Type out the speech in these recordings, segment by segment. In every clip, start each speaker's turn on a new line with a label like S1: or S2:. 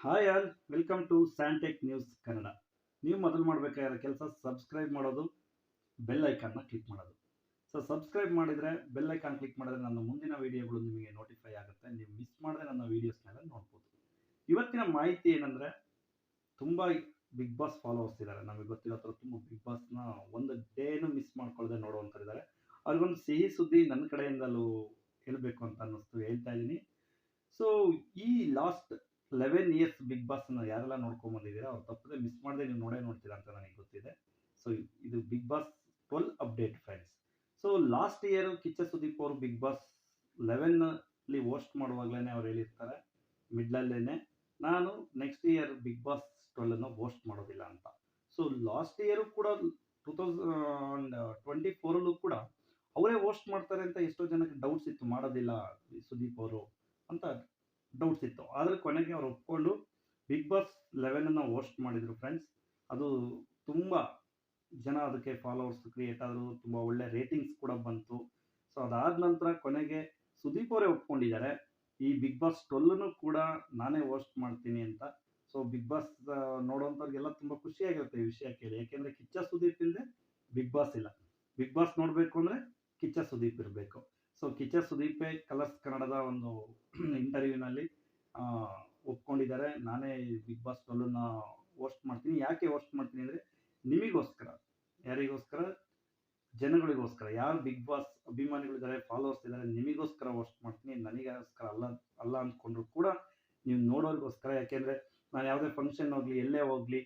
S1: Hi all, welcome to Santech News Kannada. ನೀವು ಮೊದಲು ಮಾಡಬೇಕಾಗಿರೋ ಕೆಲಸ ಸಬ್ಸ್ಕ್ರೈಬ್ ಮಾಡೋದು, ಬೆಲ್ ಐಕಾನ್ನ ಕ್ಲಿಕ್ ಮಾಡೋದು. ಸೊ ಸಬ್ಸ್ಕ್ರೈಬ್ ಮಾಡಿದರೆ ಬೆಲ್ ಐಕಾನ್ ಕ್ಲಿಕ್ ಮಾಡಿದ್ರೆ ನನ್ನ ಮುಂದಿನ ವೀಡಿಯೋಗಳು ನಿಮಗೆ ನೋಟಿಫೈ ಆಗುತ್ತೆ. ನೀವು ಮಿಸ್ ಮಾಡದೆ ನನ್ನ ವೀಡಿಯೋಸ್ನೆಲ್ಲ ನೋಡ್ಬೋದು. ಇವತ್ತಿನ ಮಾಹಿತಿ ಏನಂದರೆ, ತುಂಬ ಬಿಗ್ ಬಾಸ್ ಫಾಲೋವರ್ಸ್ ಇದ್ದಾರೆ. ನಮಗೆ ಗೊತ್ತಿರೋ ಥರ ತುಂಬ ಬಿಗ್ ಬಾಸ್ನ ಒಂದು ಡೇನು ಮಿಸ್ ಮಾಡ್ಕೊಳ್ಳದೆ ನೋಡುವಂಥರಿದ್ದಾರೆ. ಅವ್ರಿಗೊಂದು ಸಿಹಿ ಸುದ್ದಿ ನನ್ನ ಕಡೆಯಿಂದಲೂ ಹೇಳಬೇಕು ಅಂತ ಅನ್ನಿಸ್ತು, ಹೇಳ್ತಾ ಇದ್ದೀನಿ. ಸೊ ಈ ಲಾಸ್ಟ್ 11 ಇಯರ್ಸ್ ಬಿಗ್ ಬಾಸ್ನ ಯಾರೆಲ್ಲ ನೋಡ್ಕೊಂಡ್ ಬಂದಿದ್ದೀರಾ, ಅವ್ರು ತಪ್ಪದೆ ಮಿಸ್ ಮಾಡದೆ ನೀವು ನೋಡ್ತೀರಾ ಅಂತ ನನಗೆ ಗೊತ್ತಿದೆ. ಸೊ ಇದು Bigg Boss 12 update friends. So last year Kichcha Sudeep ಅವರು ಬಿಗ್ ಬಾಸ್ 11 ಅಲ್ಲಿ ಹೋಸ್ಟ್ ಮಾಡುವಾಗಲೇ ಅವ್ರು ಹೇಳಿರ್ತಾರೆ ಮಿಡ್ಲಲ್ಲೇನೆ, ನಾನು next year Bigg Boss 12 host ಮಾಡೋದಿಲ್ಲ ಅಂತ. ಸೊ ಲಾಸ್ಟ್ ಇಯರ್ ಕೂಡ 2024 ಕೂಡ ಅವರೇ ಹೋಸ್ಟ್ ಮಾಡ್ತಾರೆ ಅಂತ ಎಷ್ಟೋ ಜನಕ್ಕೆ ಡೌಟ್ಸ್ ಇತ್ತು, ಮಾಡೋದಿಲ್ಲ ಸುದೀಪ್ ಅವರು ಅಂತ ಡೌಟ್ಸ್ ಇತ್ತು. ಆದರೆ ಕೊನೆಗೆ ಅವ್ರು ಒಪ್ಕೊಂಡು ಬಿಗ್ ಬಾಸ್ 11 ಹೋಸ್ಟ್ ಮಾಡಿದರು ಫ್ರೆಂಡ್ಸ್. ಅದು ತುಂಬ ಜನ ಅದಕ್ಕೆ ಫಾಲೋವರ್ಸ್ ಕ್ರಿಯೇಟ್ ಆದರು, ತುಂಬ ಒಳ್ಳೆ ರೇಟಿಂಗ್ಸ್ ಕೂಡ ಬಂತು. ಸೊ ಅದಾದ ನಂತರ ಕೊನೆಗೆ ಸುದೀಪ್ ಅವರೇ ಒಪ್ಕೊಂಡಿದ್ದಾರೆ ಈ ಬಿಗ್ ಬಾಸ್ 12 ಕೂಡ ನಾನೇ ಹೋಸ್ಟ್ ಮಾಡ್ತೀನಿ ಅಂತ. ಸೊ ಬಿಗ್ ಬಾಸ್ ನೋಡೋಂಥವ್ರಿಗೆಲ್ಲ ತುಂಬ ಖುಷಿಯಾಗಿರುತ್ತೆ ಈ ವಿಷಯ ಕೇಳಿ. ಯಾಕೆಂದರೆ ಕಿಚ್ಚ ಸುದೀಪ್ ಇಲ್ಲದೆ ಬಿಗ್ ಬಾಸ್ ಇಲ್ಲ. ಬಿಗ್ ಬಾಸ್ ನೋಡಬೇಕು ಅಂದರೆ ಕಿಚ್ಚ ಸುದೀಪ್ ಇರಬೇಕು. ಸೊ ಕಿಚ್ಚ ಸುದೀಪೇ ಕಲರ್ಸ್ ಕನ್ನಡದ ಒಂದು ಇಂಟರ್ವ್ಯೂನಲ್ಲಿ ಒಪ್ಕೊಂಡಿದ್ದಾರೆ, ನಾನೇ ಬಿಗ್ ಬಾಸ್ 12 ಹೋಸ್ಟ್ ಮಾಡ್ತೀನಿ. ಯಾಕೆ ಹೋಸ್ಟ್ ಮಾಡ್ತೀನಿ ಅಂದರೆ ನಿಮಗೋಸ್ಕರ. ಯಾರಿಗೋಸ್ಕರ? ಜನಗಳಿಗೋಸ್ಕರ. ಯಾರು ಬಿಗ್ ಬಾಸ್ ಅಭಿಮಾನಿಗಳಿದ್ದಾರೆ, ಫಾಲೋವರ್ಸ್ ಇದ್ದಾರೆ, ನಿಮಗೋಸ್ಕರ ಹೋಸ್ಟ್ ಮಾಡ್ತೀನಿ, ನನಗೋಸ್ಕರ ಅಲ್ಲ ಅಂದ್ಕೊಂಡ್ರು ಕೂಡ ನೀವು ನೋಡೋರಿಗೋಸ್ಕರ. ಯಾಕೆಂದರೆ ನಾನು ಯಾವುದೇ ಫಂಕ್ಷನ್ ಹೋಗಲಿ, ಎಲ್ಲೇ ಹೋಗಲಿ,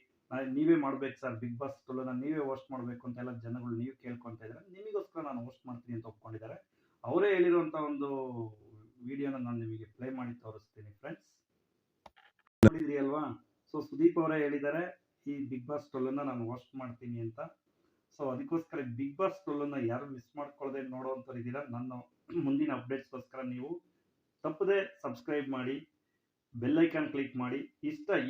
S1: ನೀವೇ ಮಾಡ್ಬೇಕು ಸರ್ ಬಿಗ್ ಬಾಸ್ 12 ನೀವೇ ಹೋಸ್ಟ್ ಮಾಡಬೇಕು ಅಂತ ಎಲ್ಲ ಜನಗಳು ನೀವು ಕೇಳ್ಕೊತಾ ಇದ್ದಾರೆ. ನಿಮಗೋಸ್ಕರ ನಾನು ಹೋಸ್ಟ್ ಮಾಡ್ತೀನಿ ಅಂತ ಒಪ್ಕೊಂಡಿದ್ದಾರೆ. ಅವರೇ ಹೇಳಿರುವಂಥ ಒಂದು ವಿಡಿಯೋನ ನಾನು ನಿಮಗೆ ಪ್ಲೇ ಮಾಡಿ ತೋರಿಸ್ತೀನಿ ಫ್ರೆಂಡ್ಸ್. ನೋಡಿದ್ರಿ ಅಲ್ವಾ? ಸೊ ಸುದೀಪ್ ಅವರೇ ಹೇಳಿದ್ದಾರೆ ಈ ಬಿಗ್ ಬಾಸ್ 12 ನಾನು ಹೋಸ್ಟ್ ಮಾಡ್ತೀನಿ ಅಂತ. ಸೊ ಅದಕ್ಕೋಸ್ಕರ ಬಿಗ್ ಬಾಸ್ 12 ಯಾರು ಮಿಸ್ ಮಾಡ್ಕೊಳ್ಳದೆ ನೋಡುವಂಥವ್ರು ಇದ್ದೀರಾ, ನನ್ನ ಮುಂದಿನ ಅಪ್ಡೇಟ್ಸ್ಗೋಸ್ಕರ ನೀವು ತಪ್ಪದೆ ಸಬ್ಸ್ಕ್ರೈಬ್ ಮಾಡಿ, ಬೆಲ್ ಐಕಾನ್ ಕ್ಲಿಕ್ ಮಾಡಿ.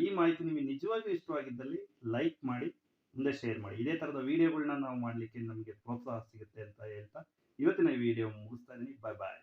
S1: ಈ ಮಾಹಿತಿ ನಿಮಗೆ ನಿಜವಾಗಿಯೂ ಇಷ್ಟವಾಗಿದ್ದಲ್ಲಿ ಲೈಕ್ ಮಾಡಿ, ಮುಂದೆ ಶೇರ್ ಮಾಡಿ. ಇದೇ ಥರದ ವಿಡಿಯೋಗಳನ್ನ ನಾವು ಮಾಡಲಿಕ್ಕೆ ನಮಗೆ ಪ್ರೋತ್ಸಾಹ ಸಿಗುತ್ತೆ ಅಂತ ಹೇಳ್ತಾ ಇವತ್ತಿನ ವಿಡಿಯೋ ಮುಗಿಸ್ತಾ ಇದ್ದೀನಿ. ಬಾಯ್ ಬಾಯ್.